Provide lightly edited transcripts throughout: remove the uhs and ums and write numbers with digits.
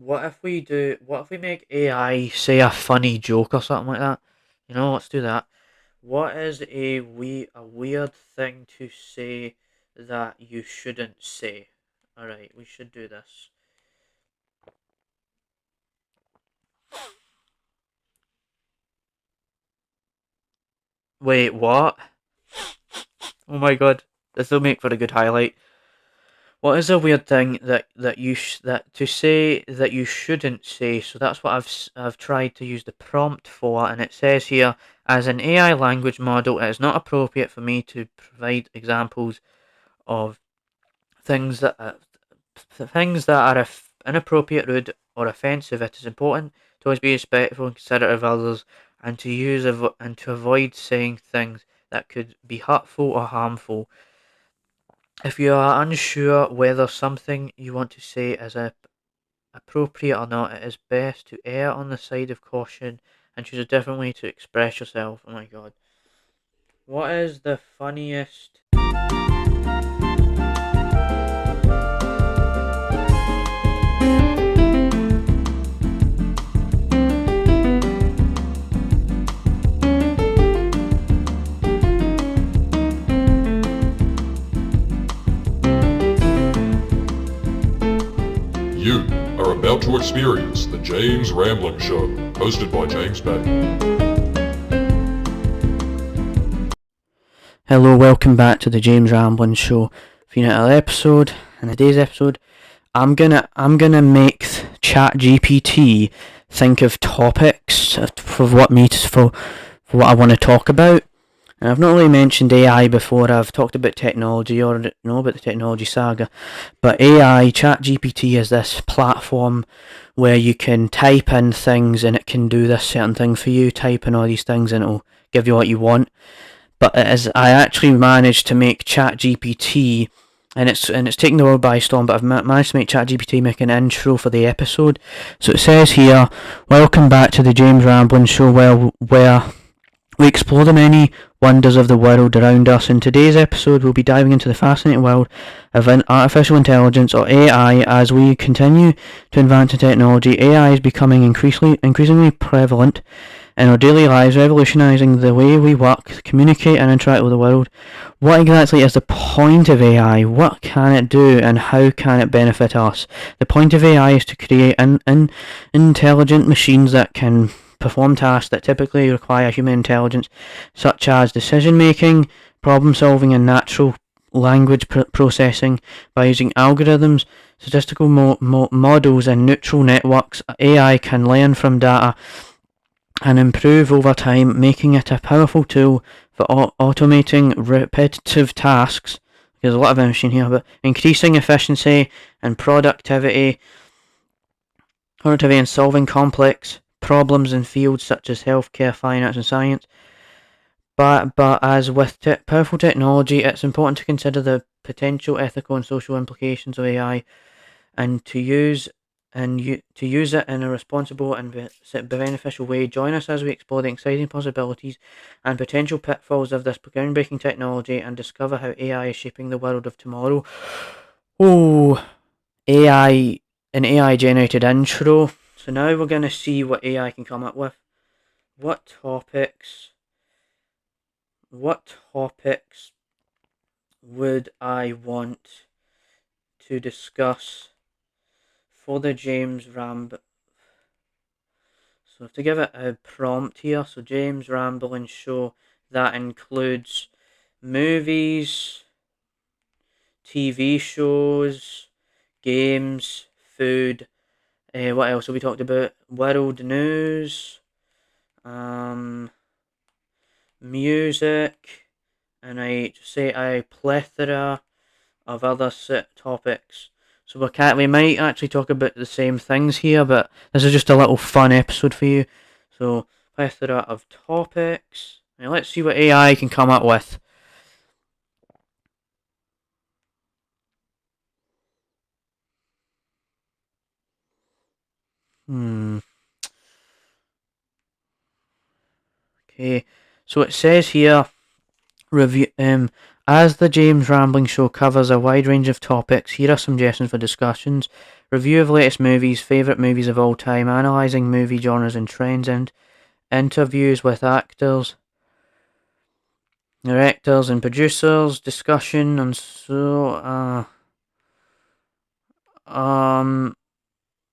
What if we make AI say a funny joke or something like that? Let's do that. What is a weird thing to say that you shouldn't say? Alright, we should do this. Wait, what? Oh my god. This will make for a good highlight. What is a weird thing that to say that you shouldn't say? So that's what I've tried to use the prompt for, and it says here, as an AI language model, it is not appropriate for me to provide examples of things that are, inappropriate, rude, or offensive. It is important to always be respectful and considerate of others, and to avoid saying things that could be hurtful or harmful. If you are unsure whether something you want to say is appropriate or not, it is best to err on the side of caution and choose a different way to express yourself. Oh my god. What is the funniest? You are about to experience the James Rambling Show, hosted by James Bay. Hello, welcome back to the James Rambling Show. For another episode. In today's episode, I'm gonna make Chat GPT think of topics for what I want to talk about. And I've not really mentioned AI before. I've talked about technology or know about the technology saga, but AI Chat GPT is this platform where you can type in things and it can do this certain thing for you. Type in all these things and it'll give you what you want. But I actually managed to make Chat GPT, and it's taken the world by storm. But I've managed to make Chat GPT make an intro for the episode. So it says here, "Welcome back to the James Rambling Show, where we explore the many wonders of the world around us. In today's episode, we'll be diving into the fascinating world of artificial intelligence, or AI. As we continue to advance in technology, AI is becoming increasingly prevalent in our daily lives, revolutionizing the way we work, communicate, and interact with the world. What exactly is the point of AI? What can it do, and how can it benefit us? The point of AI is to create intelligent machines that can perform tasks that typically require human intelligence, such as decision making, problem solving, and natural language processing. By using algorithms, statistical models, and neural networks, AI can learn from data and improve over time, making it a powerful tool for automating repetitive tasks. There's a lot of information here, but increasing efficiency and productivity and solving complex problems in fields such as healthcare, finance, and science. But as with powerful technology, it's important to consider the potential ethical and social implications of AI, and to use it in a responsible and beneficial way. Join us as we explore the exciting possibilities and potential pitfalls of this groundbreaking technology and discover how AI is shaping the world of tomorrow." Oh, an AI generated intro. So now we're going to see what AI can come up with. What topics would I want to discuss for the James Ramb? So to give it a prompt here, so James Rambling Show, that includes movies, TV shows, games, food. What else have we talked about? World news, music, and a plethora of other topics. So we might actually talk about the same things here, but this is just a little fun episode for you. So plethora of topics. Now let's see what AI can come up with. Okay, so it says here, review. As the James Rambling Show covers a wide range of topics, here are some suggestions for discussions. review of latest movies, favourite movies of all time, analysing movie genres and trends, and interviews with actors, directors and producers, discussion, and so,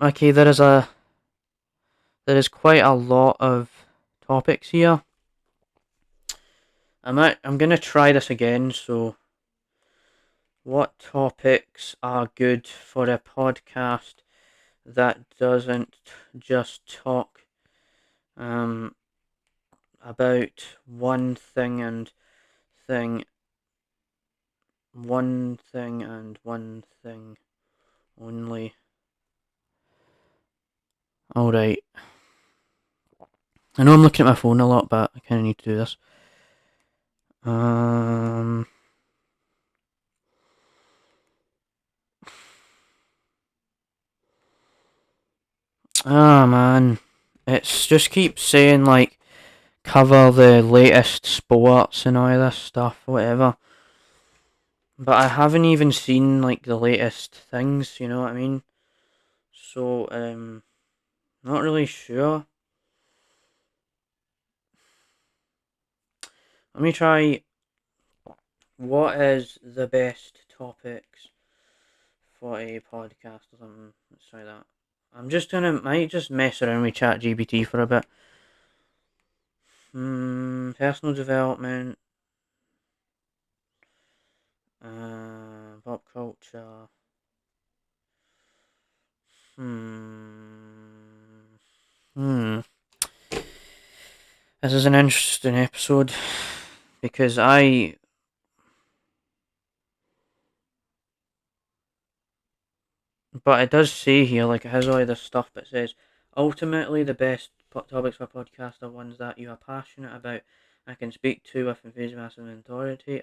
okay, there is quite a lot of topics here. I'm gonna try this again, so what topics are good for a podcast that doesn't just talk about one thing and one thing only. Alright. I know I'm looking at my phone a lot, but I kinda need to do this. Man. It's just keeps saying, like, cover the latest sports and all this stuff, whatever. But I haven't even seen, like, the latest things, you know what I mean? So, not really sure. Let me try. What is the best topics for a podcast or something? Let's try that. Might just mess around with Chat GPT for a bit. Personal development, pop culture. This is an interesting episode because but it does say here, like, it has all this stuff, but it says, ultimately the best topics for podcasts are ones that you are passionate about and can speak to with enthusiasm and authority.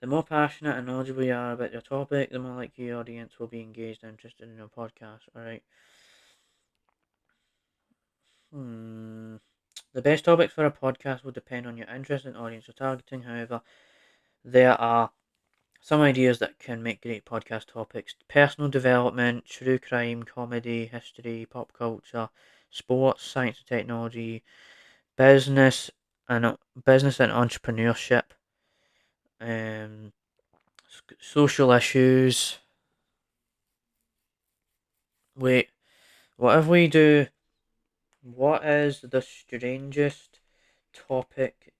The more passionate and knowledgeable you are about your topic, the more likely your audience will be engaged and interested in your podcast. Alright. The best topics for a podcast will depend on your interest and audience you're targeting. However, there are some ideas that can make great podcast topics: personal development, true crime, comedy, history, pop culture, sports, science and technology, business and entrepreneurship, social issues. Wait, what if we do? What is the strangest topic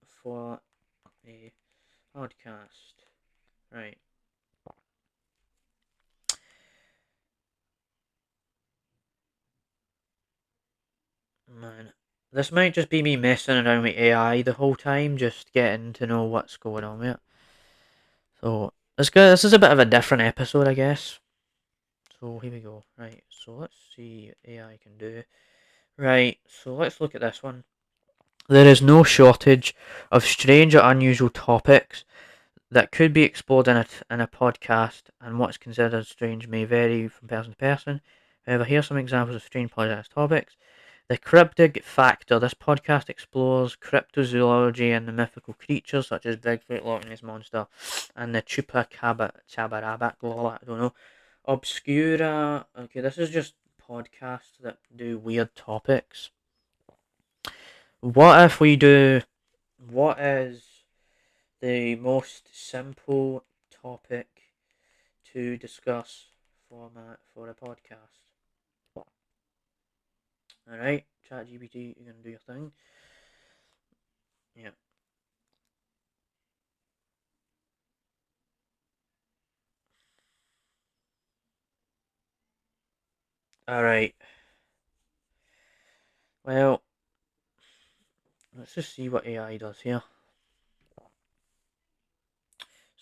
for a podcast? Right. Man, this might just be me messing around with AI the whole time, just getting to know what's going on with it. So, this is a bit of a different episode, I guess. So, here we go. Right, so let's see what AI can do. Right, so let's look at this one. There is no shortage of strange or unusual topics that could be explored in a podcast, and what's considered strange may vary from person to person. However, here are some examples of strange podcast topics. The cryptid factor. This podcast explores cryptozoology and the mythical creatures such as Bigfoot, Loch Ness Monster, and the Chupacabra. I don't know. Obscura. Okay, this is just podcasts that do weird topics. What if we do? What is the most simple topic to discuss format for a podcast? Alright, Chat GPT, you're gonna do your thing. Yeah. Alright. Well, let's just see what AI does here.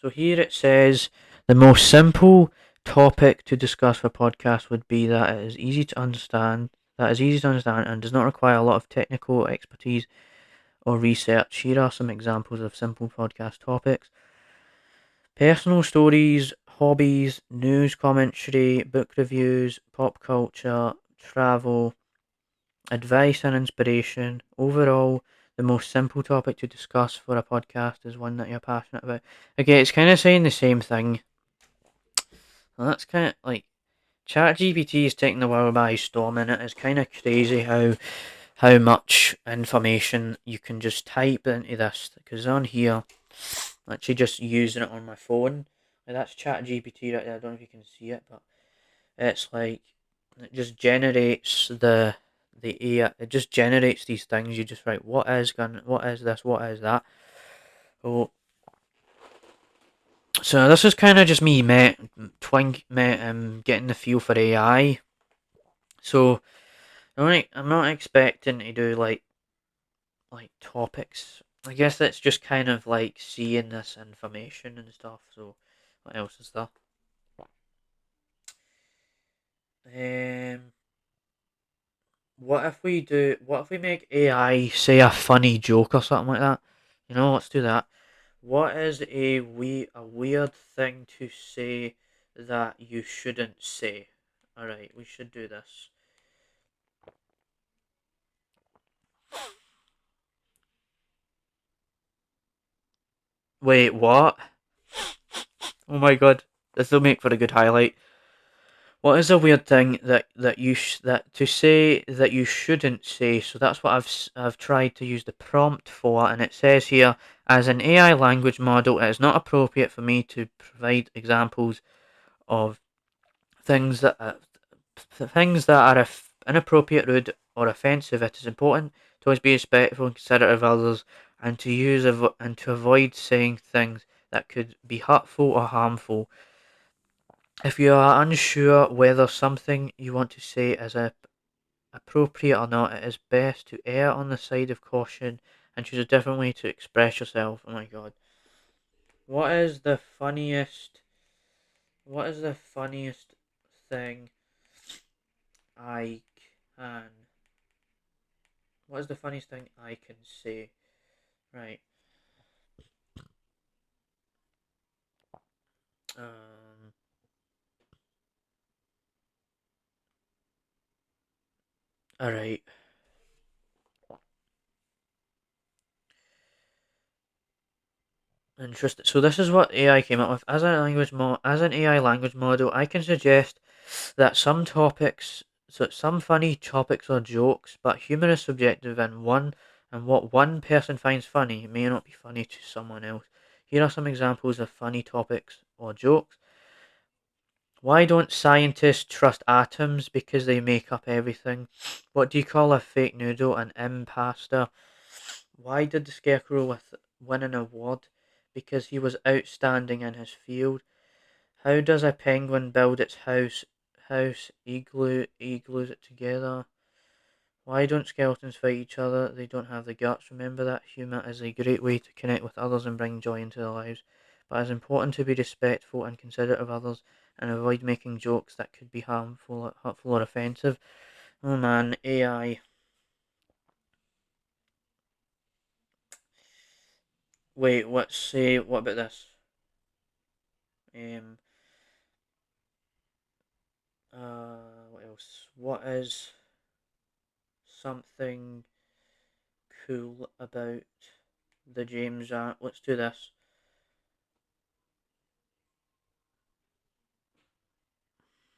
So here it says the most simple topic to discuss for podcast would be that it is easy to understand, and does not require a lot of technical expertise or research. Here are some examples of simple podcast topics: personal stories, hobbies, news commentary, book reviews, pop culture, travel, advice and inspiration. Overall, the most simple topic to discuss for a podcast is one that you're passionate about. Okay, it's kind of saying the same thing. Well, that's kind of like, Chat GPT is taking the world by storm, and it is kind of crazy how much information you can just type into this. Because on here, I'm actually just using it on my phone. That's Chat GPT right there. I don't know if you can see it, but it's like it just generates the AI. It just generates these things. You just write what is this, what is that. Oh, so this is kind of just me getting the feel for AI. So I'm not expecting to do like topics. I guess that's just kind of like seeing this information and stuff. So what else is there? Um, what if we make AI say a funny joke or something like that? Let's do that. What is a weird thing to say that you shouldn't say? All right, we should do this. Wait, what? Oh my god, this will make for a good highlight. What is a weird thing that to say that you shouldn't say? So that's what I've tried to use the prompt for, and it says here, as an AI language model, it is not appropriate for me to provide examples of things that are, inappropriate, rude, or offensive. It is important to always be respectful and considerate of others, and to avoid saying things that could be hurtful or harmful. If you are unsure whether something you want to say is appropriate or not, it is best to err on the side of caution and choose a different way to express yourself. Oh my god. What is the funniest what is the funniest thing I can what is the funniest thing I can say? Right. Um alright. Interesting. So this is what AI came up with. As an AI language model, I can suggest that some funny topics or jokes, but humor is subjective, and what one person finds funny may not be funny to someone else. Here are some examples of funny topics or jokes. Why don't scientists trust atoms because they make up everything? What do you call a fake noodle? An impasta? Why did the win an award? Because he was outstanding in his field. How does a penguin build its igloos it together? Why don't skeletons fight each other? They don't have the guts. Remember that humour is a great way to connect with others and bring joy into their lives. But it's important to be respectful and considerate of others and avoid making jokes that could be hurtful or offensive. Oh man, AI. Wait, what about this? Um, what else? What is something cool about the James Ram? Let's do this.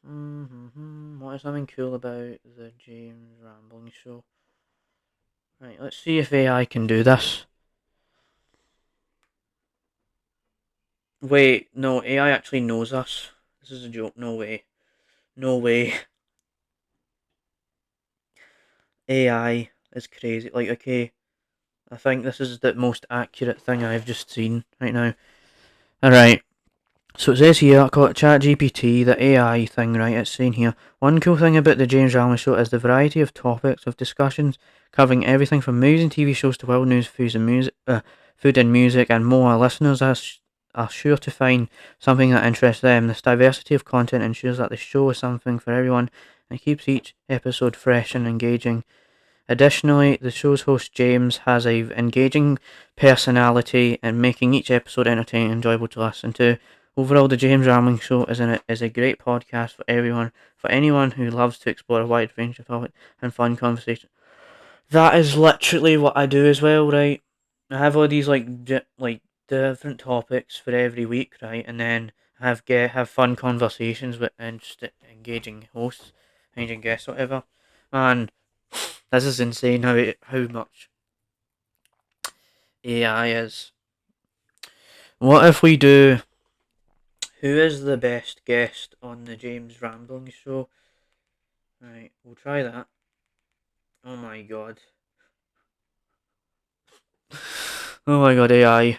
What is something cool about the James Rambling Show? Right, let's see if AI can do this. Wait, no, AI actually knows us. This is a joke. No way. No way. AI is crazy. Like, okay, I think this is the most accurate thing I've just seen right now. Alright, so it says here, I call it Chat GPT, the AI thing, right? It's saying here, one cool thing about the James Rambling Show is the variety of topics of discussions covering everything from movies and TV shows to world news, food and music, and more. Listeners are sure to find something that interests them. This diversity of content ensures that the show is something for everyone and keeps each episode fresh and engaging. Additionally, the show's host James has a engaging personality and making each episode entertaining and enjoyable to listen to. Overall, the James Rambling Show is a great podcast for anyone who loves to explore a wide range of topics and fun conversation. That is literally what I do as well, right? I have all these like different topics for every week, right? And then have fun conversations with engaging hosts, engaging guests, whatever. Man, this is insane how much AI is. What if we do? Who is the best guest on the James Rambling Show? Right, we'll try that. Oh my god. Oh my god, AI.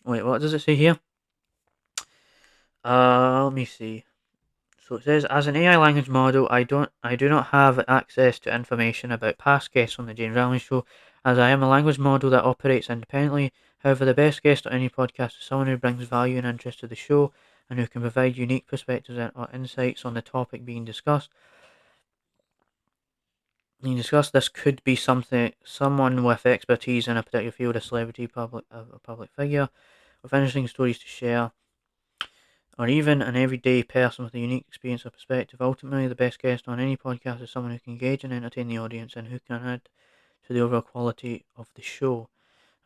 Wait, what does it say here? Let me see. So it says, as an AI language model, I do not have access to information about past guests on the James Rambling Show, as I am a language model that operates independently. However, the best guest on any podcast is someone who brings value and interest to the show, and who can provide unique perspectives or insights on the topic being discussed. This could be someone with expertise in a particular field, a celebrity, a public figure, with interesting stories to share, or even an everyday person with a unique experience or perspective. Ultimately, the best guest on any podcast is someone who can engage and entertain the audience and who can add to the overall quality of the show.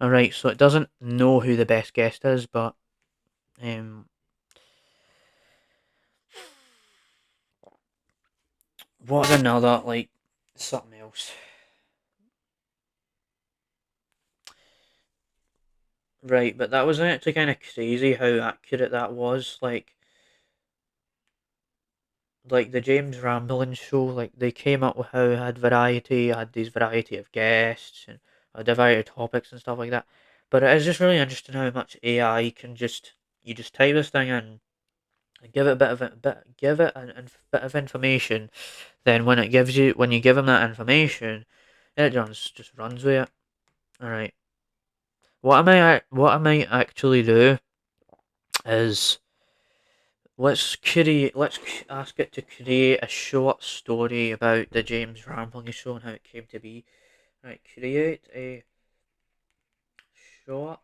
Alright, so it doesn't know who the best guest is, but what's another, like, something else? Right, but that was actually kind of crazy how accurate that was. Like the James Ramblin' Show, like they came up with how it had these variety of guests and a variety of topics and stuff like that. But it is just really interesting how much AI can you just type this thing in and give it a bit of give it a bit of information. Then when you give them that information, it just runs with it. All right. What I might actually do is let's ask it to create a short story about the James Rambling Show and how it came to be. Right, create a short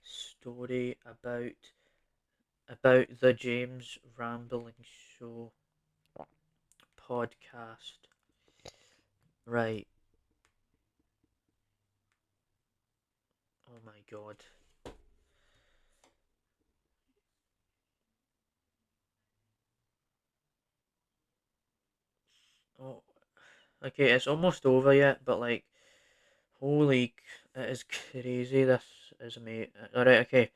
story about the James Rambling Show podcast. Right. Oh my god. Oh, okay, it's almost over yet, but like, holy, it is crazy. This is amazing. Alright, okay.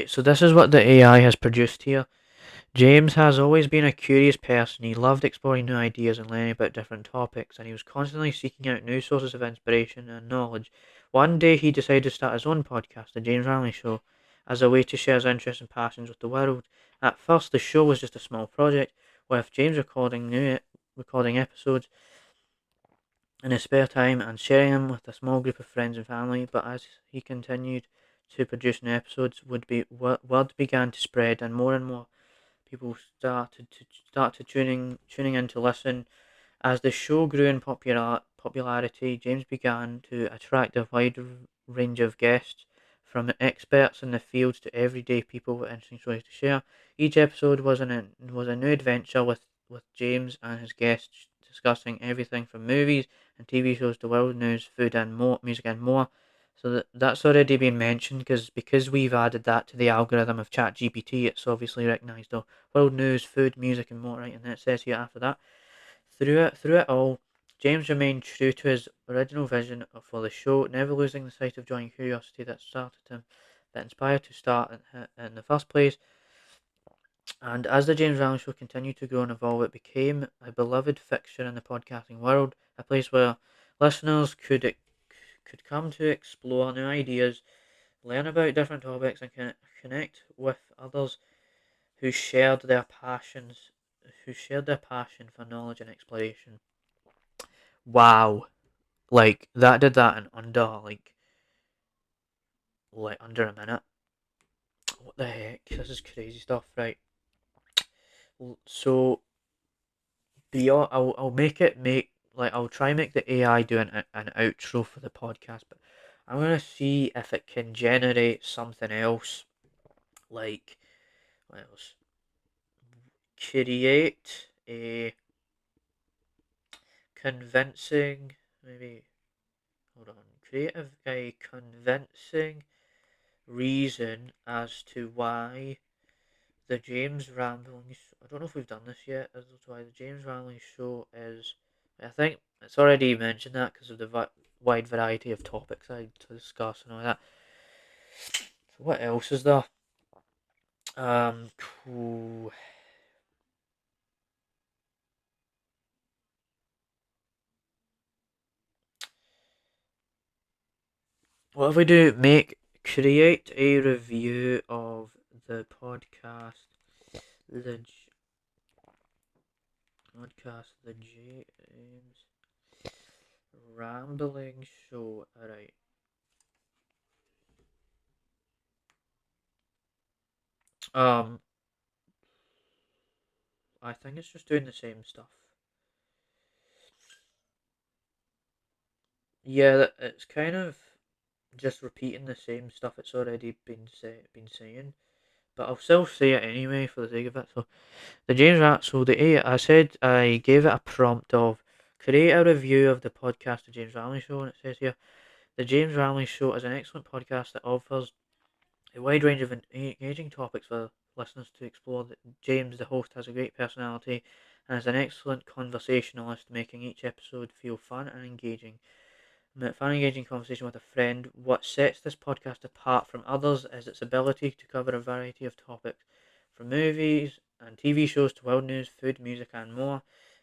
So this is what the AI has produced here. James has always been a curious person. He loved exploring new ideas and learning about different topics, and he was constantly seeking out new sources of inspiration and knowledge. One day he decided to start his own podcast, The James Rambling Show, as a way to share his interests and passions with the world. At first, the show was just a small project, with James recording episodes in his spare time and sharing them with a small group of friends and family. But as he continued to produce new episodes, word began to spread, and more people started tuning in to listen. As the show grew in popularity, James began to attract a wide range of guests, from experts in the field to everyday people with interesting stories to share. Each episode was a new adventure with James and his guests discussing everything from movies and TV shows to world news, food and more, music and more. So that's already been mentioned because we've added that to the algorithm of Chat GPT. It's obviously recognised the world news, food, music and more, right? And then it says here after that, through it all, James remained true to his original vision for the show, never losing the sight of joy and curiosity that inspired to start in the first place. And as the James Rambling Show continued to grow and evolve, it became a beloved fixture in the podcasting world, a place where listeners could come to explore new ideas, learn about different topics, and connect with others who shared their passion for knowledge and exploration. Wow, like that did that in under a minute. What the heck? This is crazy stuff, right? So I'll I'll try and make the AI do an outro for the podcast, but I'm gonna see if it can generate something else. Like, what else? Create a convincing, maybe, hold on, a convincing reason as to why the James Rambling. I don't know if we've done this yet. As to why the James Rambling Show is. I think it's already mentioned that because of the wide variety of topics I to discuss and all that. So what else is there? Cool. What if we do create a review of the podcast, the the James Rambling Show. Alright. I think it's just doing the same stuff. Yeah, it's kind of just repeating the same stuff it's already been saying, but I'll still say it anyway for the sake of it. So the James Rat. So I said I gave it a prompt of create a review of the podcast, the James Rambling Show, and it says here the James Rambling Show is an excellent podcast that offers a wide range of engaging topics for listeners to explore. James, the host, has a great personality and is an excellent conversationalist, making each episode feel fun and engaging. Fun engaging conversation with a friend. What sets this podcast apart from others is its ability to cover a variety of topics, from movies and TV shows to world news, food, music, and more,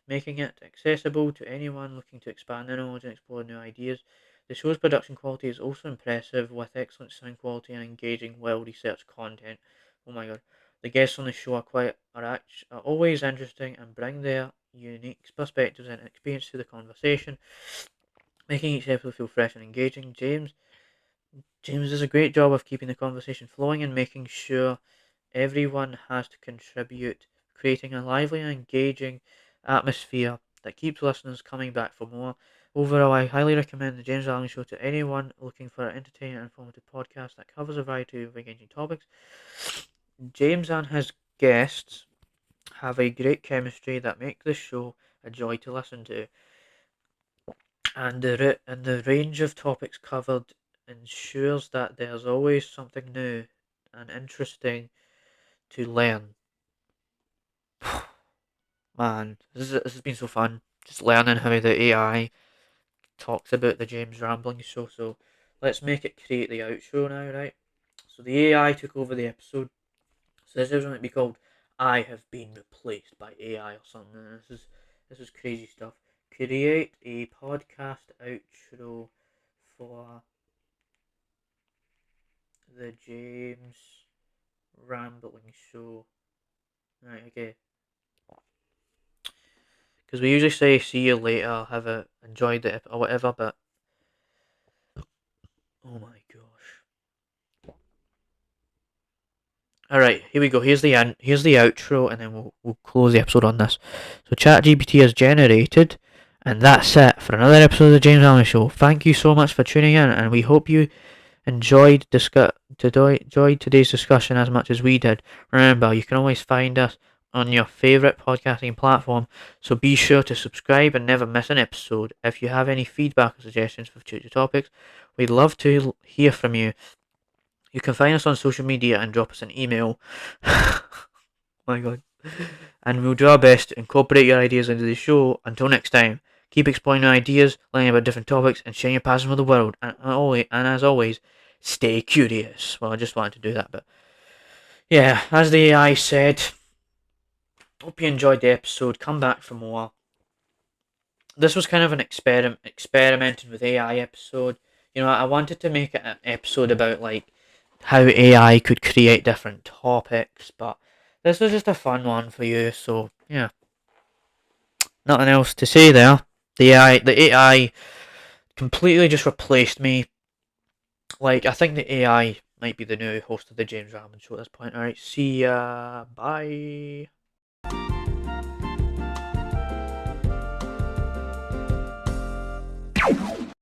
making it accessible to anyone looking to expand their knowledge and explore new ideas. The show's production quality is also impressive, with excellent sound quality and engaging, well-researched content. Oh my god. The guests on the show are always interesting and bring their unique perspectives and experience to the conversation, making each episode feel fresh and engaging. James does a great job of keeping the conversation flowing and making sure everyone has to contribute, creating a lively and engaging atmosphere that keeps listeners coming back for more. Overall, I highly recommend the James Allen Show to anyone looking for an entertaining and informative podcast that covers a variety of engaging topics. James and his guests have a great chemistry that make the show a joy to listen to, and the range of topics covered ensures that there's always something new and interesting to learn. Man, this has been so fun. Just learning how the AI talks about the James Rambling Show. So let's make it create the outro now, right? So the AI took over the episode. So this is going to be called "I Have Been Replaced by AI" or something. This is crazy stuff. Create a podcast outro for the James Rambling Show. Right, okay. Because we usually say see you later, enjoyed it or whatever, but oh my gosh. Alright, here we go. Here's the outro, and then we'll close the episode on this. So Chat GPT has generated, and that's it for another episode of the James Allen Show. Thank you so much for tuning in, and we hope you enjoyed today's discussion as much as we did. Remember, you can always find us on your favourite podcasting platform, so be sure to subscribe and never miss an episode. If you have any feedback or suggestions for future topics, we'd love to hear from you. You can find us on social media and drop us an email. My god. And we'll do our best to incorporate your ideas into the show. Until next time, keep exploring your ideas, learning about different topics, and sharing your passion with the world. And as always, stay curious. Well, I just wanted to do that, but yeah, as the AI said, hope you enjoyed the episode. Come back for more. This was kind of an experimenting with AI episode. You know, I wanted to make it an episode about like how AI could create different topics, but this was just a fun one for you. So yeah, nothing else to say there. The AI completely just replaced me. Like, I think the AI might be the new host of the James Rambling Show at this point. Alright, see ya. Bye.